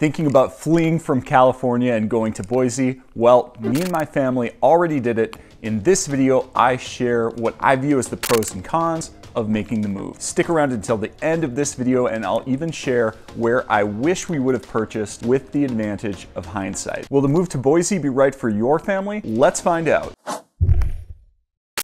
Thinking about fleeing from California and going to Boise? Well, me and my family already did it. In this video, I share what I view as the pros and cons of making the move. Stick around until the end of this video and I'll even share where I wish we would have purchased with the advantage of hindsight. Will the move to Boise be right for your family? Let's find out.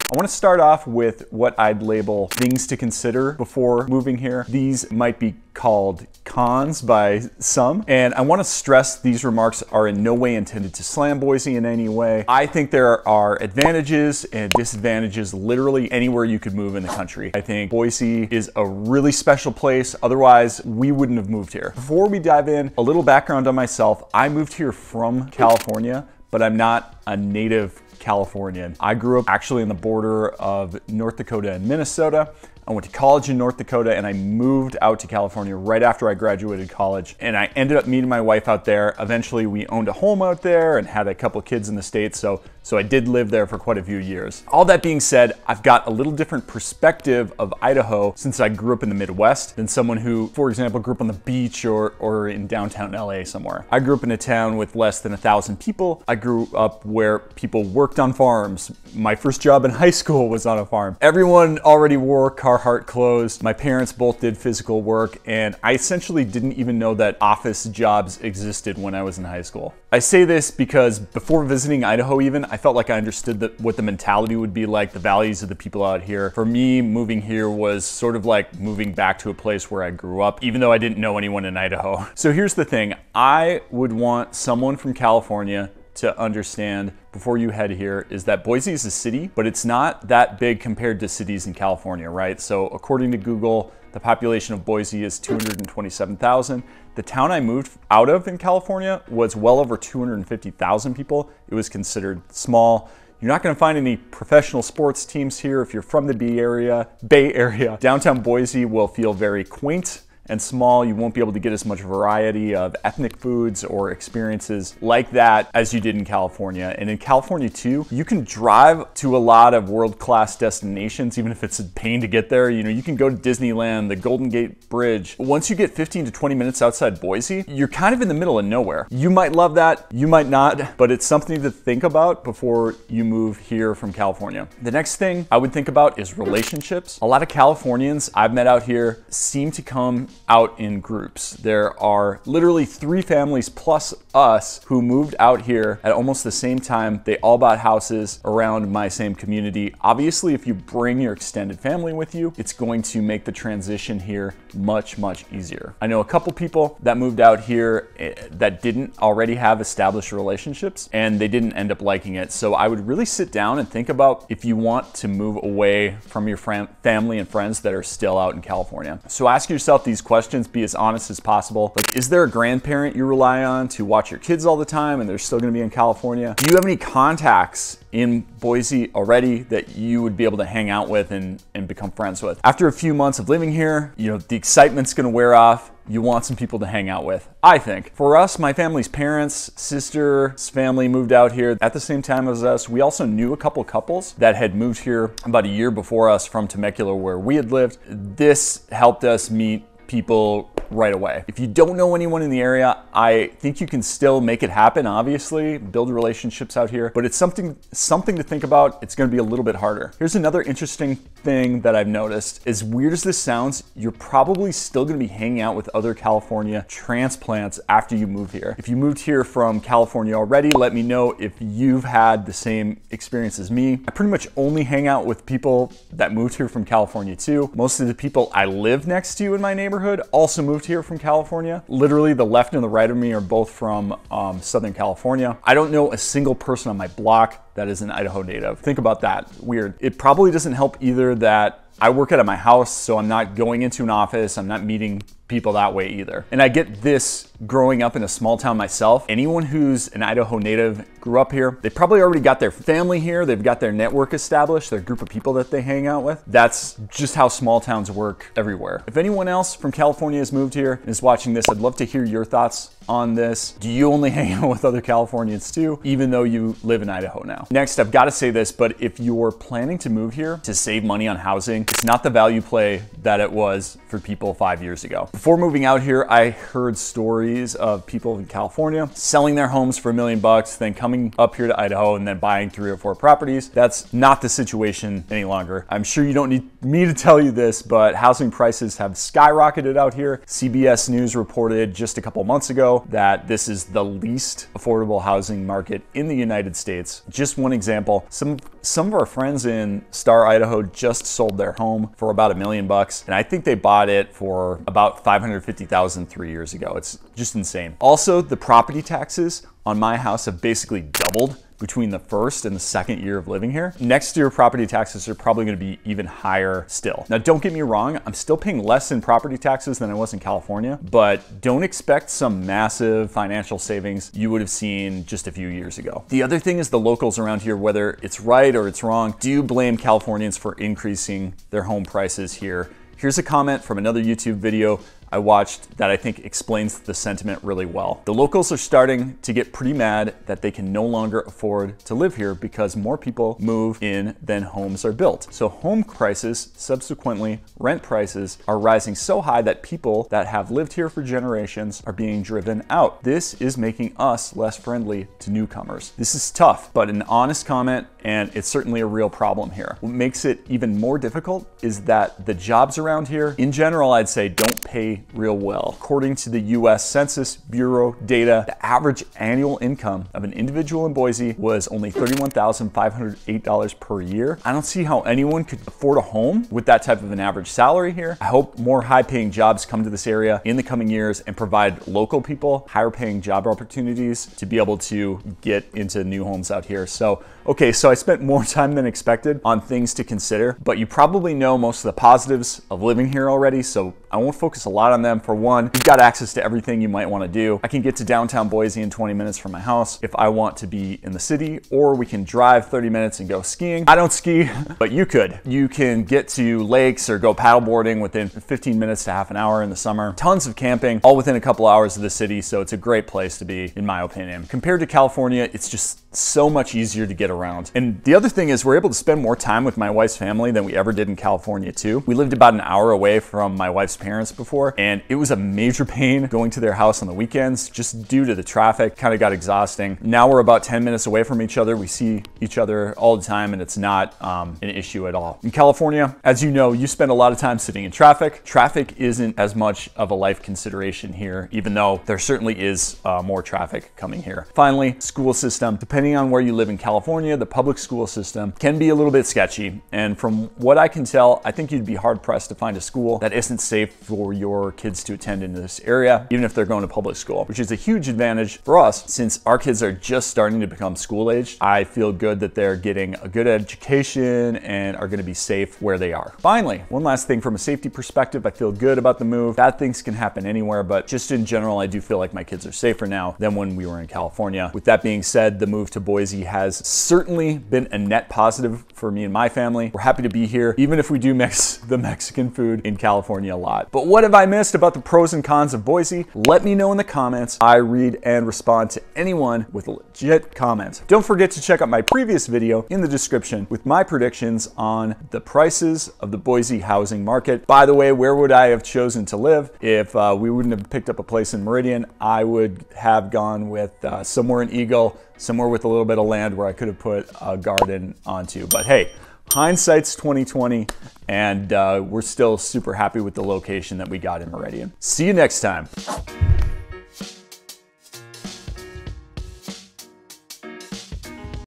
I want to start off with what I'd label things to consider before moving here. These might be called cons by some, and I want to stress these remarks are in no way intended to slam Boise in any way. I think there are advantages and disadvantages literally anywhere you could move in the country. I think Boise is a really special place, otherwise we wouldn't have moved here. Before we dive in, a little background on myself. I moved here from California, but I'm not a native Californian. I grew up actually on the border of North Dakota and Minnesota. I went to college in North Dakota and I moved out to California right after I graduated college. And I ended up meeting my wife out there. Eventually we owned a home out there and had a couple kids in the States. So I did live there for quite a few years. All that being said, I've got a little different perspective of Idaho since I grew up in the Midwest than someone who, for example, grew up on the beach or in downtown LA somewhere. I grew up in a town with less than 1,000 people. I grew up where people worked on farms. My first job in high school was on a farm. Everyone already wore Carhartt clothes. My parents both did physical work, and I essentially didn't even know that office jobs existed when I was in high school. I say this because before visiting Idaho even, I felt like I understood what the mentality would be like, the values of the people out here. For me, moving here was sort of like moving back to a place where I grew up, even though I didn't know anyone in Idaho. So here's the thing. I would want someone from California to understand before you head here is that Boise is a city, but it's not that big compared to cities in California, right? So according to Google, the population of Boise is 227,000. The town I moved out of in California was well over 250,000 people. It was considered small. You're not going to find any professional sports teams here if you're from the Bay Area. Downtown Boise will feel very quaint and small. You won't be able to get as much variety of ethnic foods or experiences like that as you did in California. And in California too, you can drive to a lot of world-class destinations, even if it's a pain to get there. You know, you can go to Disneyland, the Golden Gate Bridge. Once you get 15 to 20 minutes outside Boise, you're kind of in the middle of nowhere. You might love that, you might not, but it's something to think about before you move here from California. The next thing I would think about is relationships. A lot of Californians I've met out here seem to come out in groups. There are literally 3 families plus us who moved out here at almost the same time. They all bought houses around my same community. Obviously, if you bring your extended family with you, it's going to make the transition here much, much easier. I know a couple people that moved out here that didn't already have established relationships and they didn't end up liking it. So I would really sit down and think about if you want to move away from your family and friends that are still out in California. So ask yourself these questions, be as honest as possible. Like, is there a grandparent you rely on to watch your kids all the time and they're still gonna be in California? Do you have any contacts in Boise already that you would be able to hang out with and become friends with? After a few months of living here, you know, the excitement's gonna wear off. You want some people to hang out with, I think. For us, my family's parents, sister's family moved out here at the same time as us. We also knew a couple couples that had moved here about a year before us from Temecula, where we had lived. This helped us meet people right away. If you don't know anyone in the area, I think you can still make it happen, obviously, build relationships out here, but it's something to think about. It's gonna be a little bit harder. Here's another interesting thing that I've noticed. As weird as this sounds, you're probably still gonna be hanging out with other California transplants after you move here. If you moved here from California already, let me know if you've had the same experience as me. I pretty much only hang out with people that moved here from California too. Most of the people I live next to in my neighborhood also moved here from California. Literally the left and the right of me are both from Southern California. I don't know a single person on my block that is an Idaho native. Think about that. Weird. It probably doesn't help either that I work out of my house, so I'm not going into an office. I'm not meeting people that way either. And I get this growing up in a small town myself. Anyone who's an Idaho native grew up here, they probably already got their family here. They've got their network established, their group of people that they hang out with. That's just how small towns work everywhere. If anyone else from California has moved here and is watching this, I'd love to hear your thoughts on this. Do you only hang out with other Californians too, even though you live in Idaho now? Next, I've got to say this, but if you're planning to move here to save money on housing, It's not the value play that it was for people 5 years ago. Before moving out here, I heard stories of people in California selling their homes for $1 million, then coming up here to Idaho and then buying 3 or 4 properties. That's not the situation any longer. I'm sure you don't need me to tell you this, but housing prices have skyrocketed out here. CBS News reported just a couple months ago that this is the least affordable housing market in the United States. Just one example, some of our friends in Star, Idaho just sold their home for about $1 million, and I think they bought it for about $550,000 3 years ago. It's just insane. Also, the property taxes on my house have basically doubled between the first and the second year of living here. Next year, property taxes are probably gonna be even higher still. Now, don't get me wrong, I'm still paying less in property taxes than I was in California, but don't expect some massive financial savings you would have seen just a few years ago. The other thing is the locals around here, whether it's right or it's wrong, do blame Californians for increasing their home prices here. Here's a comment from another YouTube video I watched that I think explains the sentiment really well. The locals are starting to get pretty mad that they can no longer afford to live here because more people move in than homes are built. So home prices, subsequently rent prices, are rising so high that people that have lived here for generations are being driven out. This is making us less friendly to newcomers. This is tough, but an honest comment, and it's certainly a real problem here. What makes it even more difficult is that the jobs around here, in general, I'd say don't pay real well. According to the US Census Bureau data, the average annual income of an individual in Boise was only $31,508 per year. I don't see how anyone could afford a home with that type of an average salary here. I hope more high-paying jobs come to this area in the coming years and provide local people higher-paying job opportunities to be able to get into new homes out here. So, okay, so I spent more time than expected on things to consider, but you probably know most of the positives of living here already, so I won't focus a lot on them. For one, you've got access to everything you might want to do. I can get to downtown Boise in 20 minutes from my house if I want to be in the city, or we can drive 30 minutes and go skiing. I don't ski, but you could. You can get to lakes or go paddleboarding within 15 minutes to half an hour in the summer. Tons of camping, all within a couple hours of the city, so it's a great place to be, in my opinion. Compared to California, it's just so much easier to get around. And the other thing is we're able to spend more time with my wife's family than we ever did in California too. We lived about an hour away from my wife's parents before, and it was a major pain going to their house on the weekends just due to the traffic. Kind of got exhausting. Now we're about 10 minutes away from each other. We see each other all the time, and it's not an issue at all. In California, as you know, you spend a lot of time sitting in traffic. Traffic isn't as much of a life consideration here, even though there certainly is more traffic coming here. Finally, school system. Depending on where you live in California, the public school system can be a little bit sketchy. And from what I can tell, I think you'd be hard pressed to find a school that isn't safe for your kids to attend in this area, even if they're going to public school, which is a huge advantage for us since our kids are just starting to become school aged. I feel good that they're getting a good education and are going to be safe where they are. Finally, one last thing from a safety perspective, I feel good about the move. Bad things can happen anywhere, but just in general, I do feel like my kids are safer now than when we were in California. With that being said, the move to Boise has certainly been a net positive for me and my family. We're happy to be here, even if we do mix the Mexican food in California a lot. But what have I missed about the pros and cons of Boise? Let me know in the comments. I read and respond to anyone with a legit comment. Don't forget to check out my previous video in the description with my predictions on the prices of the Boise housing market. By the way, where would I have chosen to live if we wouldn't have picked up a place in Meridian? I would have gone with somewhere in Eagle, somewhere with a little bit of land where I could have put a garden onto. But hey, hindsight's 2020, and we're still super happy with the location that we got in Meridian. See you next time.